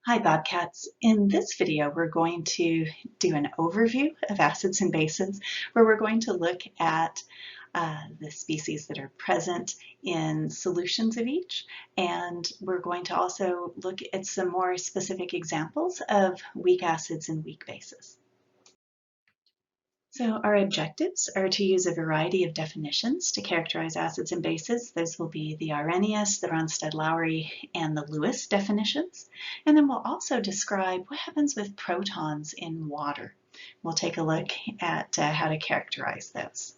Hi Bobcats. In this video we're going to do an overview of acids and bases where we're going to look at the species that are present in solutions of each, and we're going to also look at some more specific examples of weak acids and weak bases. So our objectives are to use a variety of definitions to characterize acids and bases. Those will be the Arrhenius, the Bronsted-Lowry, and the Lewis definitions. And then we'll also describe what happens with protons in water. We'll take a look at how to characterize those.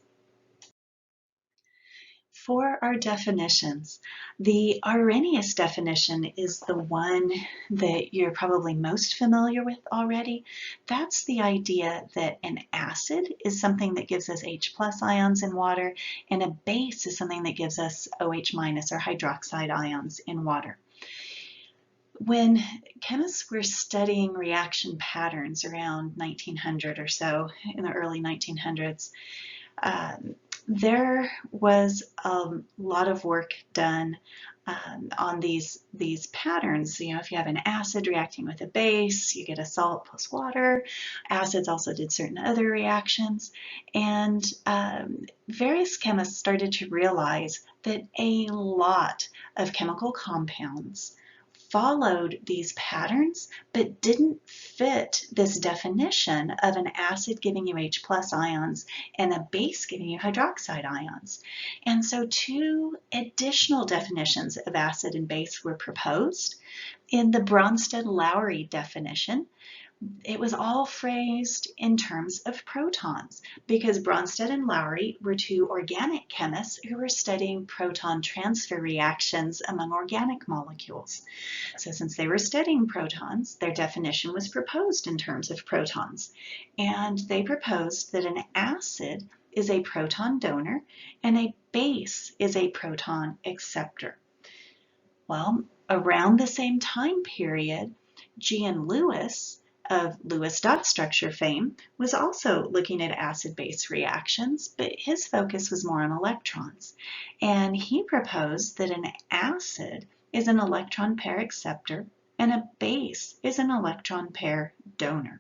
For our definitions, the Arrhenius definition is the one that you're probably most familiar with already. That's the idea that an acid is something that gives us H plus ions in water, and a base is something that gives us OH minus or hydroxide ions in water. When chemists were studying reaction patterns around 1900 or so, in the early 1900s, there was a lot of work done on these patterns. You know, if you have an acid reacting with a base, you get a salt plus water. Acids also did certain other reactions, and various chemists started to realize that a lot of chemical compounds followed these patterns but didn't fit this definition of an acid giving you H plus ions and a base giving you hydroxide ions. And so two additional definitions of acid and base were proposed. In the Bronsted-Lowry definition, it was all phrased in terms of protons because Bronsted and Lowry were two organic chemists who were studying proton transfer reactions among organic molecules. So since they were studying protons, their definition was proposed in terms of protons. And they proposed that an acid is a proton donor and a base is a proton acceptor. Well, around the same time period, G.N. Lewis of Lewis dot structure fame was also looking at acid-base reactions, but his focus was more on electrons. And he proposed that an acid is an electron pair acceptor and a base is an electron pair donor.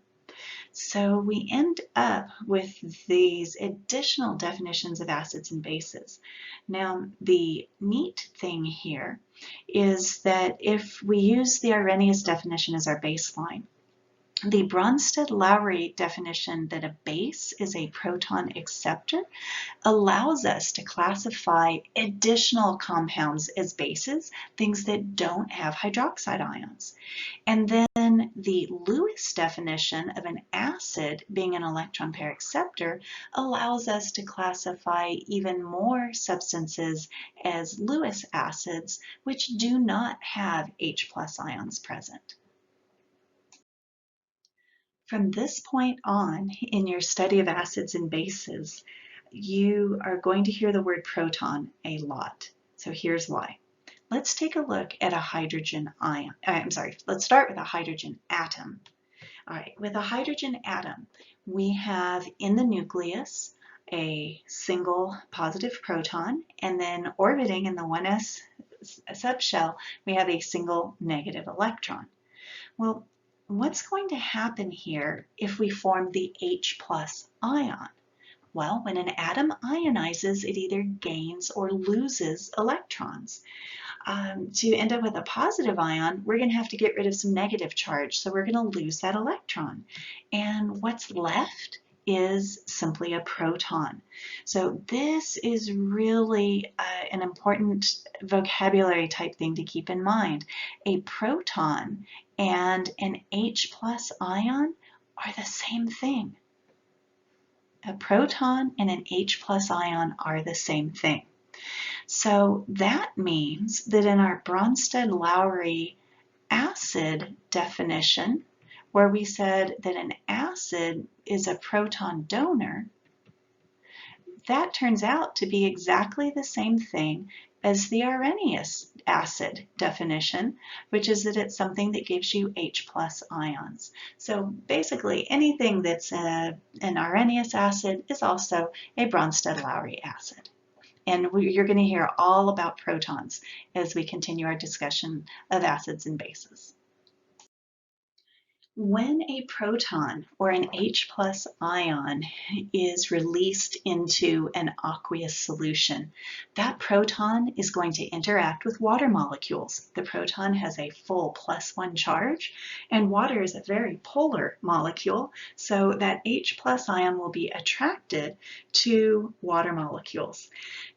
So we end up with these additional definitions of acids and bases. Now, the neat thing here is that if we use the Arrhenius definition as our baseline, the Bronsted-Lowry definition that a base is a proton acceptor allows us to classify additional compounds as bases, things that don't have hydroxide ions. And then the Lewis definition of an acid being an electron pair acceptor allows us to classify even more substances as Lewis acids, which do not have H plus ions present. From this point on in your study of acids and bases, you are going to hear the word proton a lot. So here's why. Let's take a look at a hydrogen ion. Let's start with a hydrogen atom. All right, with a hydrogen atom, we have in the nucleus a single positive proton, and then orbiting in the 1s subshell, we have a single negative electron. Well, what's going to happen here if we form the H plus ion? Well, when an atom ionizes, it either gains or loses electrons. To end up with a positive ion, we're going to have to get rid of some negative charge, so we're going to lose that electron. And what's left is simply a proton. So this is really an important vocabulary type thing to keep in mind. A proton and an H plus ion are the same thing. A proton and an H plus ion are the same thing. So that means that in our Bronsted-Lowry acid definition, where we said that an acid is a proton donor, that turns out to be exactly the same thing as the Arrhenius acid definition, which is that it's something that gives you H plus ions. So basically anything that's an Arrhenius acid is also a Bronsted-Lowry acid. And you're going to hear all about protons as we continue our discussion of acids and bases. When a proton or an H plus ion is released into an aqueous solution, that proton is going to interact with water molecules. The proton has a full +1 charge, and water is a very polar molecule, so that H plus ion will be attracted to water molecules.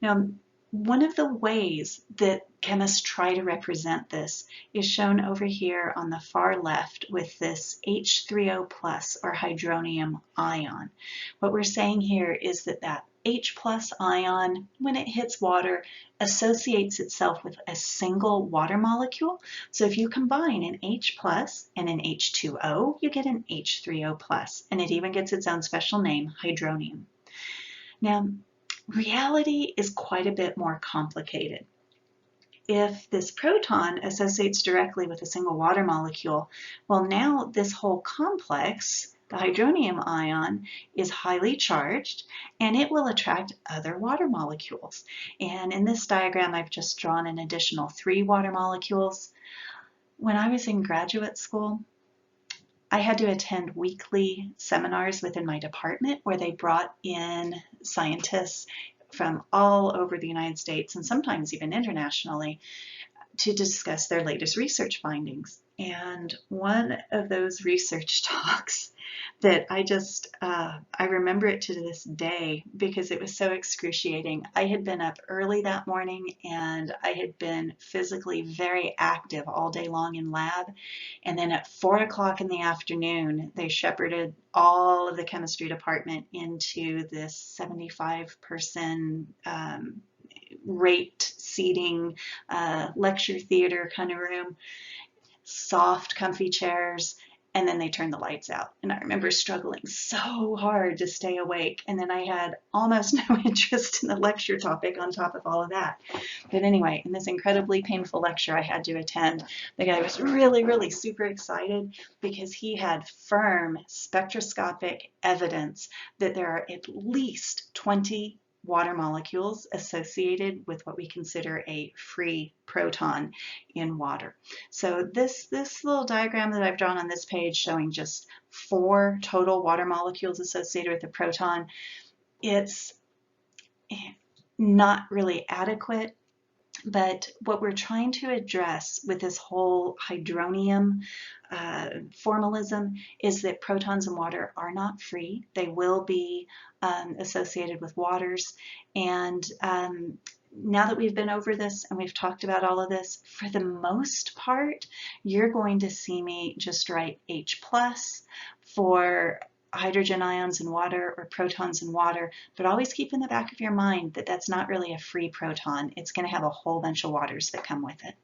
Now, one of the ways that chemists try to represent this is shown over here on the far left with this H3O plus or hydronium ion. What we're saying here is that that H plus ion, when it hits water, associates itself with a single water molecule. So if you combine an H plus and an H2O, you get an H3O plus, and it even gets its own special name, hydronium. Now, reality is quite a bit more complicated. If this proton associates directly with a single water molecule, well, now this whole complex, the hydronium ion, is highly charged and it will attract other water molecules. And in this diagram, I've just drawn an additional 3 water molecules. When I was in graduate school, I had to attend weekly seminars within my department where they brought in scientists from all over the United States and sometimes even internationally to discuss their latest research findings. And one of those research talks that I remember it to this day because it was so excruciating. I had been up early that morning and I had been physically very active all day long in lab. And then at 4 o'clock in the afternoon, they shepherded all of the chemistry department into this 75-person rate seating lecture theater kind of room, soft, comfy chairs, and then they turned the lights out. And I remember struggling so hard to stay awake. And then I had almost no interest in the lecture topic on top of all of that. But anyway, in this incredibly painful lecture I had to attend, the guy was really, really super excited because he had firm spectroscopic evidence that there are at least 20 water molecules associated with what we consider a free proton in water. So this little diagram that I've drawn on this page showing just 4 total water molecules associated with the proton, it's not really adequate. But what we're trying to address with this whole hydronium formalism is that protons in water are not free. They will be associated with waters. And now that we've been over this and we've talked about all of this, for the most part, you're going to see me just write H plus for hydrogen ions in water or protons in water, but always keep in the back of your mind that that's not really a free proton. It's going to have a whole bunch of waters that come with it.